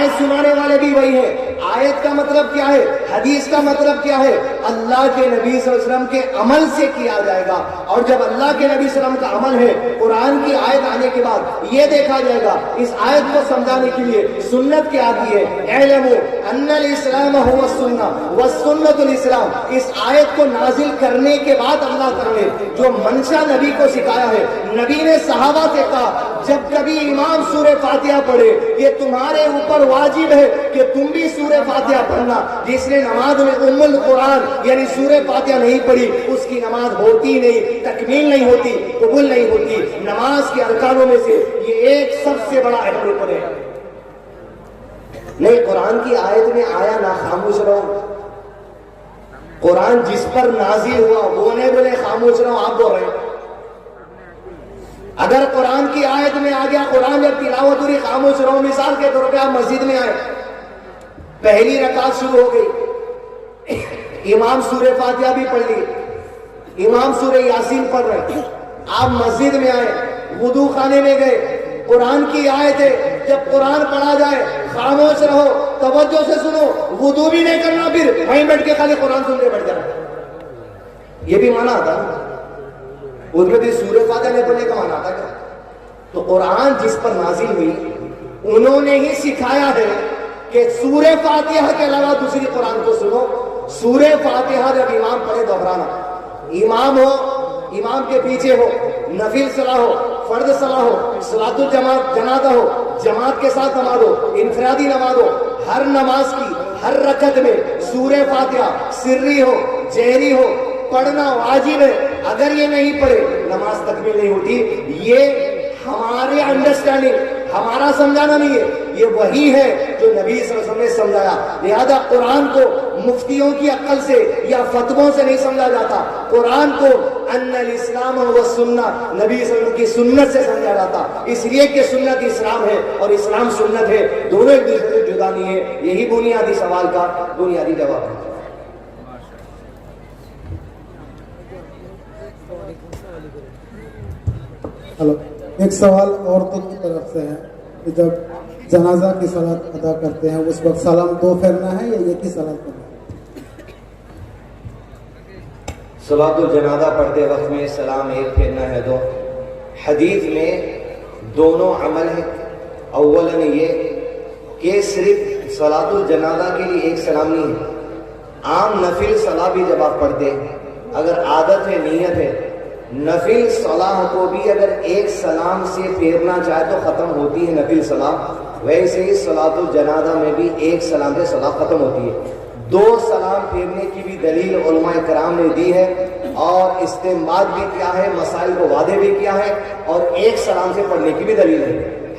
آیت سنانے والے بھی وہی ہیں۔ آیت کا مطلب کیا ہے، حدیث کا مطلب کیا ہے، اللہ کے نبی صلی اللہ علیہ وسلم کے عمل سے کیا جائے گا۔ اور جب اللہ کے نبی صلی اللہ علیہ وسلم کا عمل ہے، قرآن کی آیت آنے کے بعد یہ دیکھا جائے گا اس آیت کو سمجھانے کے لیے سنت کیا آتی ہے۔ اعلموا ان الاسلام هو السنہ والسنۃ الاسلام، اس آیت کو نازل کرنے کے بعد اللہ تعالیٰ نے جو منشا نبی کو سکھایا ہے، نبی نے صحابہ سے کہا جب کبھی امام سورہ فاتحہ پڑھے یہ تمہارے اوپر واجب ہے کہ تم بھی سورہ فاتحہ پڑھنا۔ جس نے نماز میں ام القرآن یعنی سورہ فاتحہ نہیں پڑھی اس کی نماز ہوتی نہیں، تکمیل نہیں ہوتی، قبول نہیں ہوتی۔ نماز کے ارکانوں میں سے یہ ایک سب سے بڑا اہم رکن ہے۔ نہیں، قرآن کی آیت میں آیا نہ خاموش رہو، قرآن جس پر نازل ہوا وہ نہیں بولے خاموش رہو، آپ بول رہے ہیں۔ اگر قرآن کی آیت میں آ گیا قرآن جب تلاوت ہوئی خاموش رہو، مثال کے طور پہ آپ مسجد میں آئے، پہلی رکعت شروع ہو گئی، امام سورہ فاتحہ بھی پڑھ لی، امام سورہ یاسین پڑھ رہے، آپ مسجد میں آئے، وضو خانے میں گئے، قرآن کی آیت ہے جب قرآن پڑھا جائے خاموش رہو، توجہ سے سنو، وضو بھی نہیں کرنا، پھر وہیں بیٹھ کے خالی قرآن سننے بیٹھ جانا، یہ بھی منع تھا۔ اس میں بھی سورہ فاتحہ نہیں پڑھنے کا معنی تھا کیا؟ تو قرآن جس پر نازل ہوئی انہوں نے ہی سکھایا ہے کہ سورہ فاتحہ کے علاوہ دوسری قرآن کو سنو۔ سورہ فاتحہ جب امام پڑھے دہرانا، امام ہو، امام کے پیچھے ہو، نفل صلاح ہو، فرض صلاح ہو، صلاۃ الجماعت جنازہ ہو، جماعت کے ساتھ نماز ہو، انفرادی نماز ہو، ہر نماز کی ہر رکعت میں سورہ فاتحہ سری ہو جہری ہو پڑھنا واجب ہے۔ اگر یہ نہیں پڑھے نماز تکمیل نہیں ہوتی۔ یہ ہمارے انڈرسٹینڈنگ، ہمارا سمجھانا نہیں ہے، یہ وہی ہے جو نبی صلی اللہ علیہ وسلم نے سمجھایا۔ لہذا قرآن کو مفتیوں کی عقل سے یا فتووں سے نہیں سمجھا جاتا، قرآن کو ان الاسلام والسنہ نبی صلی اللہ علیہ وسلم کی سنت سے سمجھا جاتا، اس لیے کہ سنت اسلام ہے اور اسلام سنت ہے، دونوں ایک دوسرے سے جدا نہیں ہے۔ یہی بنیادی سوال کا بنیادی جواب ہے۔ ایک سوال عورتوں کی طرف سے ہے کہ جب جنازہ کی صلاۃ ادا کرتے ہیں اس وقت سلام دو پھیرنا ہے یا ایک ہی سلام کرنا ہے؟ صلاۃ الجنازہ پڑھتے وقت میں سلام ایک پھیرنا ہے دو۔ حدیث میں دونوں عمل ہے۔ اولاً یہ کہ صرف صلاۃ الجنازہ کے لیے ایک سلام نہیں ہے، عام نفل صلاح بھی جب آپ پڑھتے ہیں، اگر عادت ہے نیت ہے، نفل صلاح کو بھی اگر ایک سلام سے پھیرنا چاہے تو ختم ہوتی ہے نفل صلاح، ویسے ہی صلاۃ الجنازہ میں بھی ایک سلام سے صلاح ختم ہوتی ہے۔ دو سلام پھیرنے کی بھی دلیل علماء کرام نے دی ہے اور استنباط بھی کیا ہے، مسائل کو واضح بھی کیا ہے، اور ایک سلام سے پڑھنے کی بھی دلیل ہے۔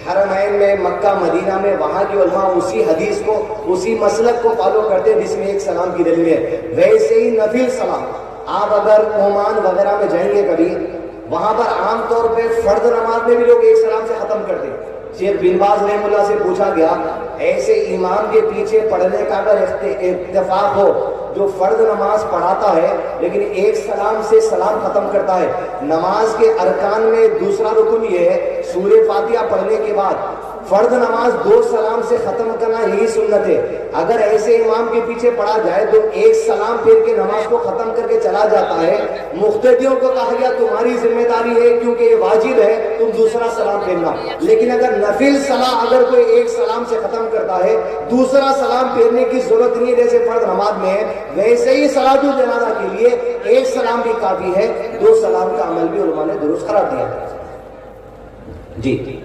حرمین میں مکہ مدینہ میں وہاں کی علماء اسی حدیث کو اسی مسلک کو فالو کرتے ہیں جس میں ایک سلام کی دلیل ہے۔ ویسے ہی نفل سلام آپ اگر عمان وغیرہ میں جائیں گے کبھی، وہاں پر عام طور پہ فرض نماز میں بھی لوگ ایک سلام سے ختم کرتے ہیں۔ شیخ بن باز رحمہ اللہ سے پوچھا گیا ایسے امام کے پیچھے پڑھنے کا اگر اتفاق ہو جو فرض نماز پڑھاتا ہے لیکن ایک سلام سے سلام ختم کرتا ہے، نماز کے ارکان میں دوسرا رکن یہ ہے سورہ فاتحہ پڑھنے کے بعد فرض نماز دو سلام سے ختم کرنا یہی سنت ہے۔ اگر ایسے امام کے پیچھے پڑھا جائے تو ایک سلام پھیر کے نماز کو ختم کر کے چلا جاتا ہے۔ مقتدیوں کو کہا گیا تمہاری ذمہ داری ہے کیونکہ یہ واجب ہے تم دوسرا سلام پھیرنا، لیکن اگر نفل صلاح اگر کوئی ایک سلام سے ختم کرتا ہے دوسرا سلام پھیرنے کی ضرورت نہیں جیسے فرض نماز میں ہے، ویسے ہی صلاۃ الجنازہ کے لیے ایک سلام بھی کافی ہے۔ دو سلام کا عمل بھی علماء نے درست قرار دیا۔ جی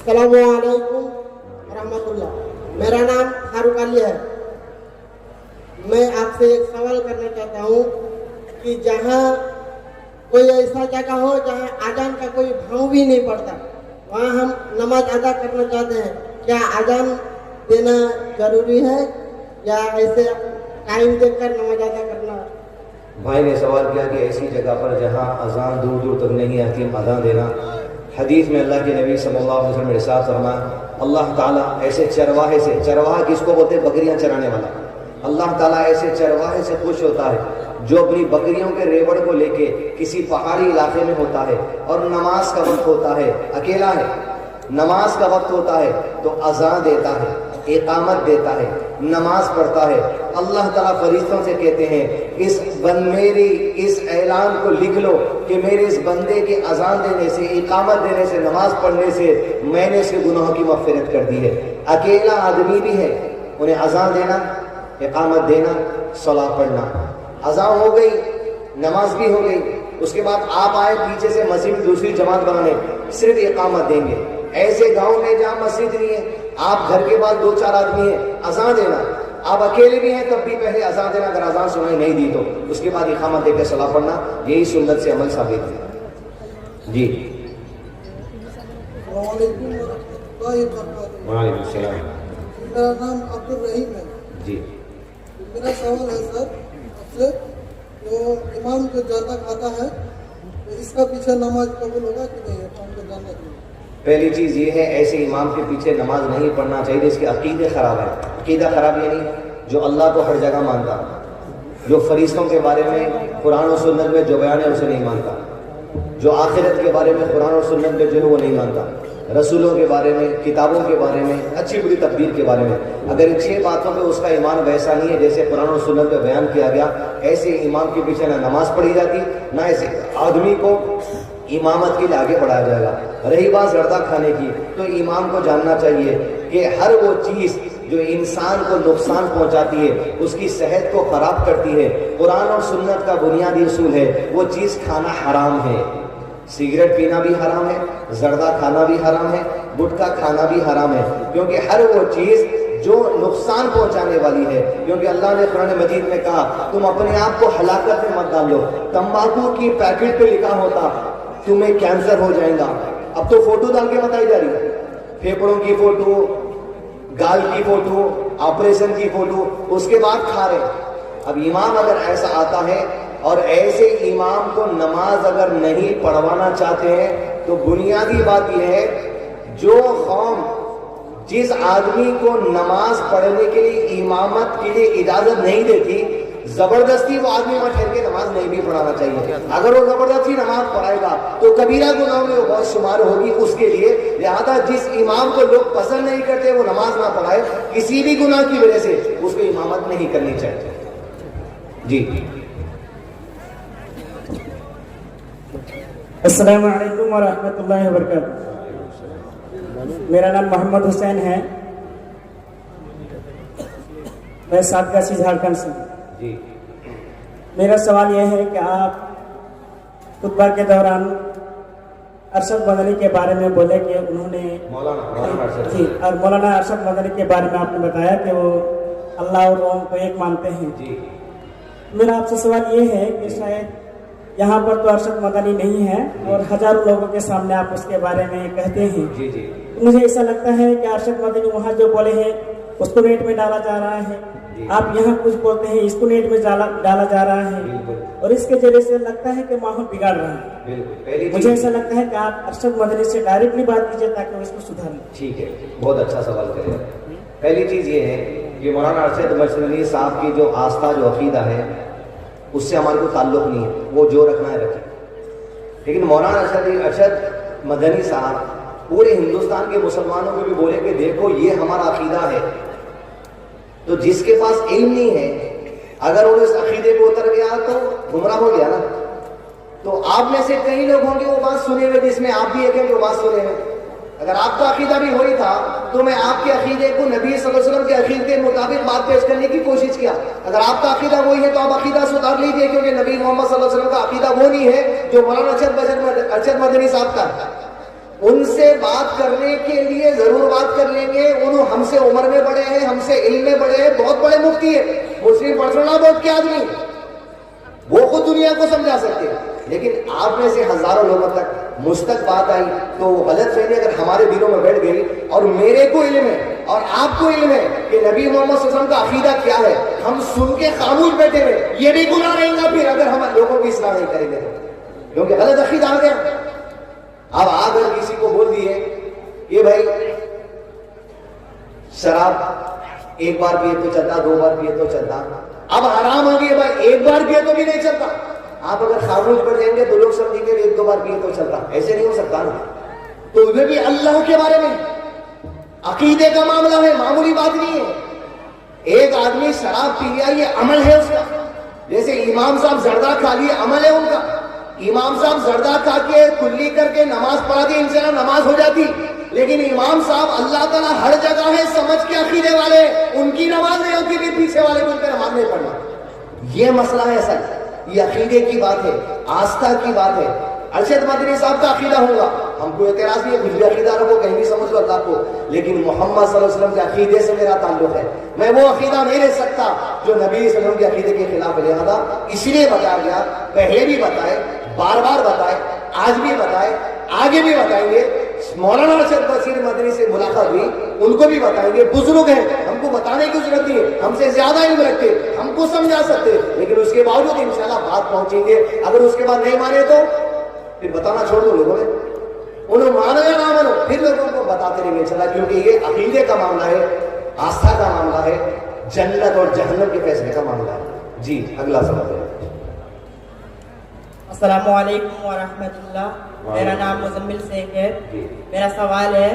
السلام علیکم ورحمۃ اللہ، میرا نام فاروق علی ہے۔ میں آپ سے ایک سوال کرنا چاہتا ہوں کہ جہاں کوئی ایسا جگہ ہو جہاں اذان کا کوئی بھاؤ بھی نہیں پڑتا، وہاں ہم نماز ادا کرنا چاہتے ہیں، کیا اذان دینا ضروری ہے یا ایسے ٹائم دیکھ کر نماز ادا کرنا؟ بھائی نے سوال کیا کہ ایسی جگہ پر جہاں اذان دور دور تک نہیں آتی اذان دینا۔ حدیث میں اللہ کے نبی صلی اللہ علیہ وسلم نے ارشاد فرمایا اللہ تعالیٰ ایسے چرواہے سے، چرواہا کس کو بولتے ہیں؟ بکریاں چرانے والا، اللہ تعالیٰ ایسے چرواہے سے خوش ہوتا ہے جو اپنی بکریوں کے ریوڑ کو لے کے کسی پہاڑی علاقے میں ہوتا ہے اور نماز کا وقت ہوتا ہے، اکیلا ہے، نماز کا وقت ہوتا ہے تو اذان دیتا ہے، اقامت دیتا ہے، نماز پڑھتا ہے۔ اللہ تعالیٰ فرشتوں سے کہتے ہیں میری اس اعلان کو لکھ لو کہ میرے اس بندے کے اذان دینے سے، اقامت دینے سے، نماز پڑھنے سے میں نے اس کے گناہوں کی مغفرت کر دی ہے۔ اکیلا آدمی بھی ہے، انہیں اذان دینا، اقامت دینا، صلاۃ پڑھنا۔ اذان ہو گئی، نماز بھی ہو گئی، اس کے بعد آپ آئے پیچھے سے مسجد میں دوسری جماعت بنانے، صرف اقامت دیں گے۔ ایسے گاؤں میں جہاں مسجد نہیں ہے، آپ گھر کے بعد 2-4 آدمی ہیں، اذان دینا، آپ اکیلے بھی ہیں تب بھی پہلے اذان دینا، اگر اذان سنائی نہیں دی تو اس کے بعد اقامت دے کے صلاۃ پڑھنا، یہی سنت سے عمل ثابت ہے۔ جی السلام علیکم ورحمۃ اللہ وبرکاتہ۔ وعلیکم السلام۔ میرا نام عبد الرحیم ہے۔ جی میرا سوال ہے سر آپ سے، جو امام جو زیادہ کھاتا ہے تو اس کا پیچھے نماز قبول ہوگا کہ نہیں، ہم کو جاننا چاہیے۔ پہلی چیز یہ ہے، ایسے امام کے پیچھے نماز نہیں پڑھنا چاہیے، اس کے عقیدے خراب ہے۔ عقیدہ خراب یعنی جو اللہ کو ہر جگہ مانتا، جو فرشتوں کے بارے میں قرآن و سنت میں جو بیان ہے اسے نہیں مانتا، جو آخرت کے بارے میں قرآن و سنت میں جو ہے وہ نہیں مانتا، رسولوں کے بارے میں، کتابوں کے بارے میں، اچھی بری تقدیر کے بارے میں، اگر ان 6 باتوں پہ اس کا ایمان ویسا نہیں ہے جیسے قرآن و سنت میں بیان کیا گیا، ایسے امام کے پیچھے نہ نماز پڑھی جاتی، نہ ایسے آدمی کو امامت کے لیے آگے بڑھایا جائے گا۔ رہی بات زردہ کھانے کی، تو امام کو جاننا چاہیے کہ ہر وہ چیز جو انسان کو نقصان پہنچاتی ہے، اس کی صحت کو خراب کرتی ہے، قرآن اور سنت کا بنیادی اصول ہے، وہ چیز کھانا حرام ہے۔ سگریٹ پینا بھی حرام ہے، زردہ کھانا بھی حرام ہے، گٹکا کھانا بھی حرام ہے، کیونکہ ہر وہ چیز جو نقصان پہنچانے والی ہے، کیونکہ اللہ نے قرآن مجید میں کہا تم اپنے آپ کو ہلاکت میں مت ڈالو۔ تمباکو کی پیکٹ پہ لکھا ہوتا تمہیں کینسر ہو جائے گا، اب تو فوٹو ڈال کے بتائی جا رہی ہے، پھیپڑوں کی فوٹو، گال کی فوٹو، آپریشن کی فوٹو، اس کے بعد کھا رہے۔ اب امام اگر ایسا آتا ہے اور ایسے امام کو نماز اگر نہیں پڑھوانا چاہتے ہیں تو بنیادی بات یہ ہے، جو قوم جس آدمی کو نماز پڑھنے کے لیے، امامت کے لیے اجازت نہیں دیتی، زبردستی وہ آدمی وہاں ٹھہر کے نماز نہیں بھی پڑھانا چاہیے۔ اگر وہ زبردستی نماز پڑھائے گا تو کبیرہ گناہوں میں وہ بہت شمار ہوگی اس کے لیے، لہذا جس امام کو لوگ پسند نہیں کرتے وہ نماز نہ پڑھائے، کسی بھی گناہ کی وجہ سے اس کو امامت نہیں کرنی چاہیے۔ جی السلام علیکم ورحمۃ اللہ وبرکاتہ۔ میرا نام محمد حسین ہے، میں ساتگاسی جھارکھنڈ سے ہوں۔ جی میرا سوال یہ ہے کہ آپ خطبہ کے دوران ارشد مدنی کے بارے میں بولے کہ انہوں نے مولانا جی، اور مولانا ارشد مدنی کے بارے میں آپ نے بتایا کہ وہ اللہ اور قوم کو ایک مانتے ہیں۔ جی میرا آپ سے سوال یہ ہے کہ شاید یہاں پر تو ارشد مدنی نہیں ہے اور ہزاروں لوگوں کے سامنے آپ اس کے بارے میں کہتے ہیں، جی جی مجھے ایسا لگتا ہے کہ ارشد مدنی وہاں جو بولے ہیں اس کو نیٹ میں ڈالا جا رہا ہے، آپ یہاں کچھ بولتے ہیں اس کو نیٹ میں ڈالا جا رہا ہے، اور اس کے ذریعے سے لگتا ہے کہ ماحول بگاڑ رہا ہے۔ بالکل، مجھے ایسا لگتا ہے کہ آپ ارشد مدنی سے ڈائریکٹلی بات کیجیے تاکہ وہ اس کو سدھاریں۔ ٹھیک ہے، بہت اچھا سوال کرے۔ پہلی چیز یہ ہے کہ مولانا ارشد مدنی صاحب کی جو آستھا، جو عقیدہ ہے، اس سے ہمارے کو تعلق نہیں ہے، وہ جو رکھنا ہے رکھے۔ لیکن مولانا ارشد مدنی صاحب پورے ہندوستان کے مسلمانوں کو بھی بولے کہ دیکھو یہ ہمارا عقیدہ ہے، تو جس کے پاس علم نہیں ہے اگر وہ اس عقیدے کو اتر گیا تو گمراہ ہو گیا نا۔ تو آپ میں سے کئی لوگ ہوں گے وہ بات سنے ہوئے، جس میں آپ بھی ایک ہیں جو بات سنے ہوئے۔ اگر آپ کا عقیدہ بھی وہی تھا تو میں آپ کے عقیدے کو نبی صلی اللہ علیہ وسلم کے عقیدے کے مطابق بات پیش کرنے کی کوشش کیا۔ اگر آپ کا عقیدہ وہی ہے تو آپ عقیدہ سدھار لیجیے، کیونکہ نبی محمد صلی اللہ علیہ وسلم کا عقیدہ وہ نہیں ہے جو مولانا ارشد مدنی صاحب کا ہے۔ ان سے بات کرنے کے لیے ضرور بات کر لیں گے، انہوں ہم سے عمر میں بڑے ہیں، ہم سے علم میں بڑے ہیں، بہت بڑے مفتی ہیں، مسلم پرسنل بورڈ کے آدمی، وہ خود دنیا کو سمجھا سکتے ہیں۔ لیکن آپ میں سے ہزاروں لوگوں تک مجھ تک بات آئی تو وہ غلط فہمی اگر ہمارے دلوں میں بیٹھ گئی، اور میرے کو علم ہے اور آپ کو علم ہے کہ نبی محمد صلی اللہ علیہ وسلم کا عقیدہ کیا ہے، ہم سن کے خاموش بیٹھے ہوئے، یہ بھی گناہ رہے گا پھر اگر ہم لوگوں کی اصلاح نہیں کریں گے، کیونکہ غلط عقیدہ آ گیا۔ اب اگر کسی کو بول دیے کہ بھائی شراب ایک بار پیے تو چلتا، 2 بار پیے تو چلتا، اب حرام آ گئی بھائی 1 بار پیے تو بھی نہیں چلتا، آپ اگر خاموش بیٹھ جائیں گے تو لوگ سمجھیں گے 1-2 بار پیے تو چلتا، ایسے نہیں ہو سکتا نا۔ تو وہ بھی اللہ کے بارے میں عقیدے کا معاملہ ہے, معمولی بات نہیں ہے. ایک آدمی شراب پی لیا یہ عمل ہے اس کا, جیسے امام صاحب زردہ کھا لیے عمل ہے ان کا. امام صاحب زردہ کھا کے کلی کر کے نماز پڑھا دی, انشاءاللہ نماز ہو جاتی, لیکن امام صاحب اللہ تعالیٰ ہر جگہ ہے سمجھ کے عقیدے والے, ان کی نماز نہیں ہوتی بھی پیچھے والے کو ان پہ نماز نہیں پڑھنا. یہ مسئلہ ہے اصل, یہ عقیدے کی بات ہے, آستھا کی بات ہے. ارشد مدنی صاحب کا عقیدہ ہوگا, ہم کو اعتراض نہیں ہے, کچھ بھی عقیدہ رکھو کہیں بھی سمجھ لو اللہ کو, لیکن محمد صلی اللہ علیہ وسلم کے عقیدے سے میرا تعلق ہے. میں وہ عقیدہ نہیں لے سکتا جو نبی صلی اللہ علیہ وسلم کے عقیدے کے خلاف ہے. لہذا اس لیے بتایا گیا, پہلے بھی بتائے, بار بار بتائے, آج بھی بتائے, آگے بھی بتائیں گے. مولانا ارشد بصیر مدنی سے ملاقات ہوئی, ان کو بھی بتائیں گے. بزرگ ہیں, ہم کو بتانے کی ضرورت نہیں ہے, ہم سے زیادہ علم رکھتے, ہم کو سمجھا سکتے, لیکن اس کے باوجود انشاءاللہ بات پہنچیں گے. اگر اس کے بعد نہیں مانے تو پھر بتانا چھوڑ دو لوگوں میں, انہوں مانو یا نہ مانو, پھر لوگوں کو بتاتے رہیں گے انشاءاللہ, کیونکہ یہ عقیدے کا معاملہ ہے, آستھا کا معاملہ ہے, جنت اور جہنم کے فیصلے کا معاملہ ہے. جی اگلا سوال ہے. السلام علیکم ورحمۃ اللہ. میرا نام مزمل شیخ ہے. میرا سوال ہے,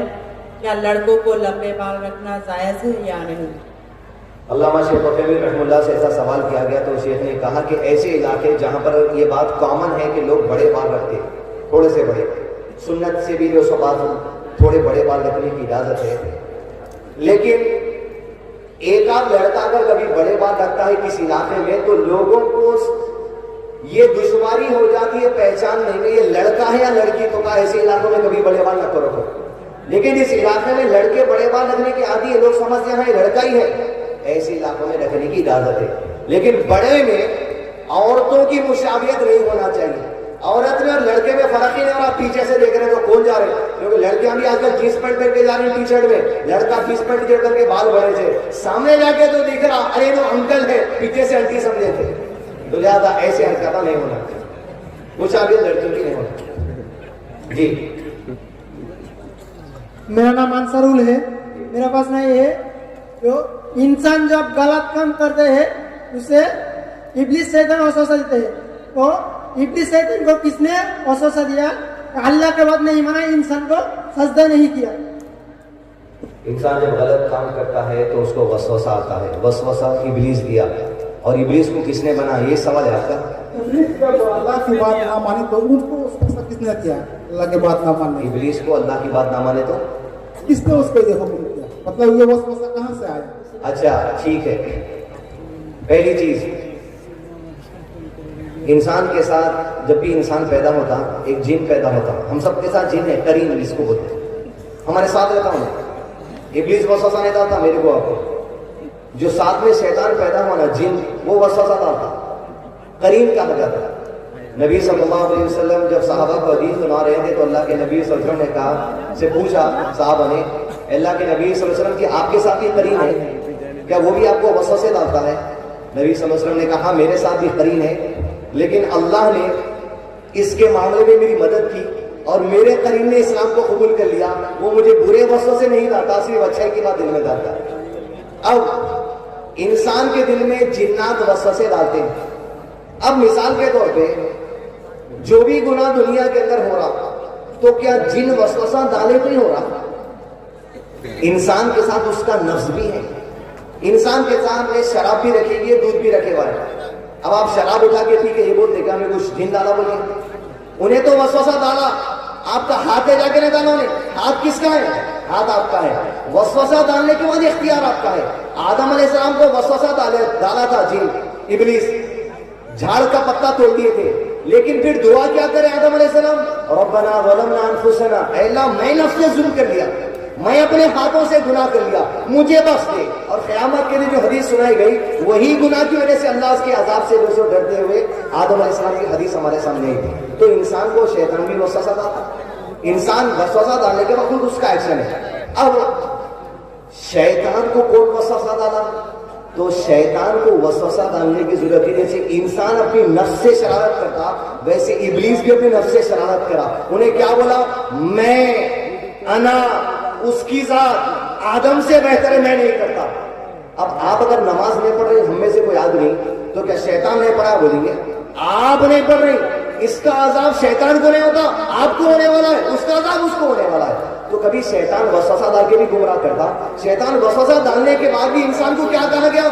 کیا لڑکوں کو لمبے بال رکھنا جائز ہے یا نہیں؟ علامہ شیخ وفیمی رحمہ اللہ سے ایسا سوال کیا گیا تو شیخ نے کہا کہ ایسے علاقے جہاں پر یہ بات کامن ہے کہ لوگ بڑے بال رکھتے ہیں, تھوڑے سے بڑے, سنت سے بھی جو بات تھوڑے بڑے بال رکھنے کی اجازت ہے, لیکن ایک آدھ لڑکا اگر کبھی بڑے بال رکھتا ہے کسی علاقے میں تو لوگوں کو یہ دشواری ہو جاتی ہے پہچاننے میں یہ لڑکا ہے یا لڑکی. تو کہا ایسے علاقوں میں کبھی بڑے بال نہ رکھو, لیکن اس علاقے میں لڑکے بڑے بال رکھنے کے عادی ہے, لوگ سمجھتے ہیں لڑکا ہی ہے, ایسے علاقوں میں رکھنے کی اجازت ہے. لیکن بڑے میں عورتوں کی مشابہت نہیں ہونا چاہیے. عورت میں اور لڑکے میں فرق ہی نہیں ہو رہا. پیچھے سے دیکھ رہے ہیں تو کون جا رہے ہیں, کیونکہ لڑکیاں بھی آج کل جینس پینٹ پہن کے جا رہی ہیں ٹی شرٹ میں, لڑکا جینس پینٹ کر کے بال بڑے تھے, سامنے جا کے تو دیکھ رہا ارے وہ انکل ہے, پیچھے سے انٹی سمجھے تھے. تو لہٰذا ایسے حرکتیں نہیں ہونا, مشابہت لڑکیوں کی نہیں ہونا. جی میرا نام انصرول ہے. میرا پاس نہیں ہے, جو انسان جب غلط کام کرتے ہیں اسے ابلیس شیطان وسوسہ دیتے ہیں. تو ابلیس شیطان کو کس نے وسوسہ دیا؟ اللہ کے بعد نہیں مانا, انسان کو سجدہ نہیں کیا. انسان جب غلط کام کرتا ہے تو اس کو وسوسہ آتا ہے, وسوسہ ابلیس دیا, اور ابلیس کو کس نے بنا, یہ سوال ہے آپ کا. جب اللہ کی بات نہ مانی تو اس کو وسوسہ کس نے کیا؟ اللہ کی بات نہ ماننے, ابلیس کو اللہ کی بات نہ مانے تو کس نے اس کو یہ حکم کیا؟ مطلب یہ وسوسہ کہاں سے آیا؟ اچھا ٹھیک ہے. پہلی چیز, انسان کے ساتھ جب بھی انسان پیدا ہوتا ایک جن پیدا ہوتا, ہم سب کے ساتھ جن ہے, قرین جس کو بولتے ہیں, ہمارے ساتھ رہتا ہوں. ابلیس وسوسہ نہیں ڈالتا میرے کو, آپ کو جو ساتھ میں شیطان پیدا ہوا نا جن, وہ وسوسہ ڈالتا, قرین کہا جاتا. نبی صلی اللہ علیہ وسلم جب صحابہ کو حدیث سنا رہے تھے تو اللہ کے نبی صلی اللہ علیہ وسلم نے کہا, سے پوچھا صحابہ نے, اللہ کے نبی صلی اللہ علیہ وسلم کی آپ کے ساتھ یہ قرین ہے, کیا وہ بھی آپ کو وسوسے ڈالتا ہے؟ نبی صلی اللہ علیہ وسلم نے کہا میرے ساتھ بھی قرین ہے, لیکن اللہ نے اس کے معاملے میں میری مدد کی اور میرے قرین نے اسلام کو قبول کر لیا, وہ مجھے برے وسوسے نہیں ڈالتا, صرف اچھائی کی بات دل میں ڈالتا ہے. اب انسان کے دل میں جنات وسوسے ڈالتے ہیں. اب مثال کے طور پہ جو بھی گناہ دنیا کے اندر ہو رہا تو کیا جن وسوسہ ڈالے تو ہی ہو رہا؟ انسان کے ساتھ اس کا نفس بھی ہے. انسان کے سامنے شراب بھی رکھے گی, دودھ بھی رکھے ہوا ہے. اب آپ شراب اٹھا کے ٹھیک ہے یہ بولتے کہ ہمیں کچھ جن ڈالا بولے, انہیں تو وسوسہ ڈالا, آپ کا ہاتھ ہے جا کے نہیں ڈالا انہیں, ہاتھ کس کا ہے؟ ہاتھ آپ کا ہے. وسوسہ ڈالنے کے بعد اختیار آپ کا ہے. آدم علیہ السلام کو وسوسہ ڈالا تھا جن, ابلیس, جھاڑ کا پتا توڑ دیے تھے, لیکن پھر دعا کیا کرے آدم علیہ السلام, ربنا ظلمنا انفسنا, اے اللہ میں نفس نے ظلم کر لیا, میں اپنے ہاتھوں سے گناہ کر لیا, مجھے بخش دے. اور قیامت کے لیے جو حدیث سنائی گئی وہی گناہ کی وجہ سے اللہ اس کے عذاب سے جو ڈرتے ہوئے آدم علیہ السلام کی حدیث ہمارے سامنے ہے. تو انسان کو شیطان بھی وسوسہ ڈالتا, انسان وسوسہ ڈالنے کے بعد خود اس کا ایکشن ہے. اب شیطان کو کون وسوسہ ڈالا؟ تو شیطان کو وسوسہ ڈالنے کی ضرورت ہے. جیسے انسان اپنی نفس سے شرارت کرتا ویسے ابلیس بھی اپنی نفس سے شرارت کرا. انہیں کیا بولا؟ میں, انا, اس کی ذات آدم سے بہتر ہے, میں نہیں کرتا. اب آپ اگر نماز نہیں پڑھ رہے, ہم میں سے کوئی یاد نہیں, تو کیا شیطان نہیں پڑھا بولیں گے؟ آپ نہیں پڑھ رہے, اس کا عذاب شیطان کو نہیں ہوتا، آپ کو ہونے والا ہے، اس کا عذاب اس کو ہونے والا ہے. تو کبھی شیطان وسوسہ ڈال کے بھی گمراہ کرتا. شیطان وسوسہ ڈالنے کے بعد بھی انسان کو کیا کہا گیا؟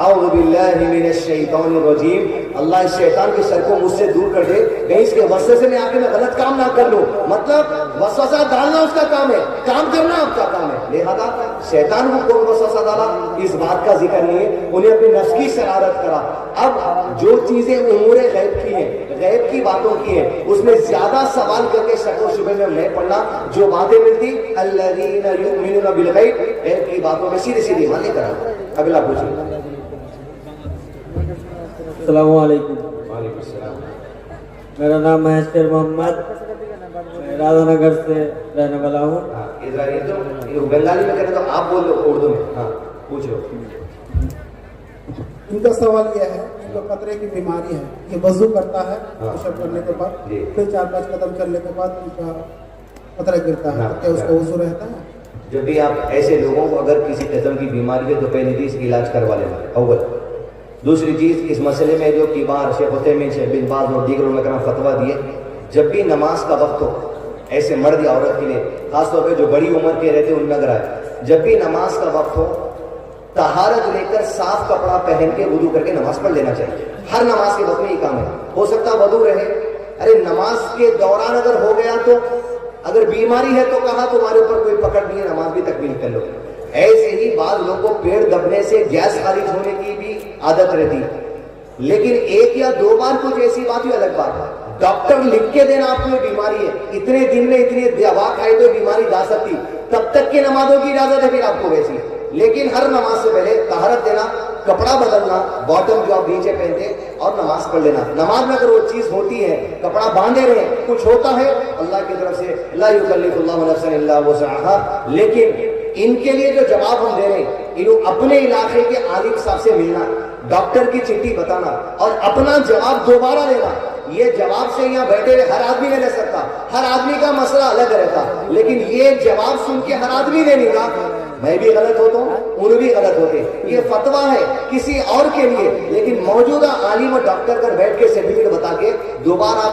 اعوذ باللہ من الشیطان الرجیم. اللہ اس شیطان کے سر کو مجھ سے دور کر دے، کہیں اس کے وسوسے میں آ کے میں غلط کام نہ کر لوں. مطلب وسوسہ ڈالنا اس کا کام ہے، کام کرنا آپ کا کام ہے. لہذا شیطان کو کون وسوسہ ڈالا اس بات کا ذکر نہیں ہے، انہیں اپنی نفس کی شرارت کرا. اب جو چیزیں امور غیب کی ہیں، غیب کی باتوں کی ہیں، اس میں زیادہ سوال کر کے شک و شبہ میں نہیں پڑنا. جو باتیں ملتی الذین یؤمنون بالغیب، غیب کی باتوں میں سیدھی سیدھی ایمان لے کر آؤ. اگلا پوچھیں. السلام علیکم. وعلیکم السلام. میرا نام ہے شیر محمد، میں راجا نگر سے رہنے والا ہوں. بنگالی میں کریں تو آپ بول لو، اردو میں. ہاں پوچھو. ان کا سوال یہ ہے، ان کو قطرے کی بیماری ہے، یہ وضو کرتا ہے پیشاب کرنے کے بعد، پھر 4-5 قدم چلنے کے بعد ان کا قطرہ گرتا ہے، کیا اس کا وضو رہتا ہے؟ جب بھی آپ ایسے لوگوں کو اگر کسی قسم کی بیماری ہے تو پہلی چیز علاج کروا لینا اول. دوسری چیز اس مسئلے میں جو کبار شیخ عثیمین، شیخ بن باز اور دیگر علماء کرام فتویٰ دیے، جب بھی نماز کا وقت ہو، ایسے مرد یا عورت کے لیے خاص طور پہ جو بڑی عمر کے رہتے ان لگ رہا ہے، جب بھی نماز کا وقت ہو طہارت لے کر صاف کپڑا پہن کے وضو کر کے نماز پڑھ لینا چاہیے. ہر نماز کے وقت میں یہ کام ہے. ہو سکتا وضو رہے، ارے نماز کے دوران اگر ہو گیا تو، اگر بیماری ہے تو کہا تمہارے اوپر کوئی پکڑ نہیں ہے، نماز بھی تکمیل کر لو. ایسے ہی بعض لوگوں کو پیڑ دبنے سے گیس خارج ہونے کی بھی عادت رہتی، لیکن 1 یا 2 بار کچھ ایسی بات ہوئی الگ بات ہے. ڈاکٹر لکھ کے دینا آپ کو یہ بیماری ہے، اتنے دن میں اتنی دوا کھائے تو بیماری جا سکتی، تب تک کی نمازوں کی اجازت ہے پھر آپ کو ویسی. لیکن ہر نماز سے پہلے طہارت دینا، کپڑا بدلنا، باٹم جو آپ نیچے پہنتے اور نماز پڑھ لینا. نماز میں اگر وہ چیز ہوتی ہے، کپڑا باندھے رہے، کچھ ہوتا ہے، اللہ کی طرف سے لا یکلف اللہ نفسا الا وسعها. لیکن ان کے لیے جو جواب ہم دے رہے ہیں، انہوں اپنے علاقے کے عالم صاحب سے ملنا، ڈاکٹر کی چٹھی بتانا اور اپنا جواب دوبارہ لینا. یہ جواب سے یہاں بیٹھے ہوئے ہر آدمی نہیں لے سکتا، ہر آدمی کا مسئلہ الگ رہتا، لیکن یہ جواب سن کے ہر آدمی نہیں لیگا. میں بھی غلط ہوتا ہوں، انہوں بھی غلط ہوتے. یہ فتویٰ ہے کسی اور کے لیے، لیکن موجودہ عالم اور ڈاکٹر کر بیٹھ کے سرٹیفکیٹ بتا کے دوبارہ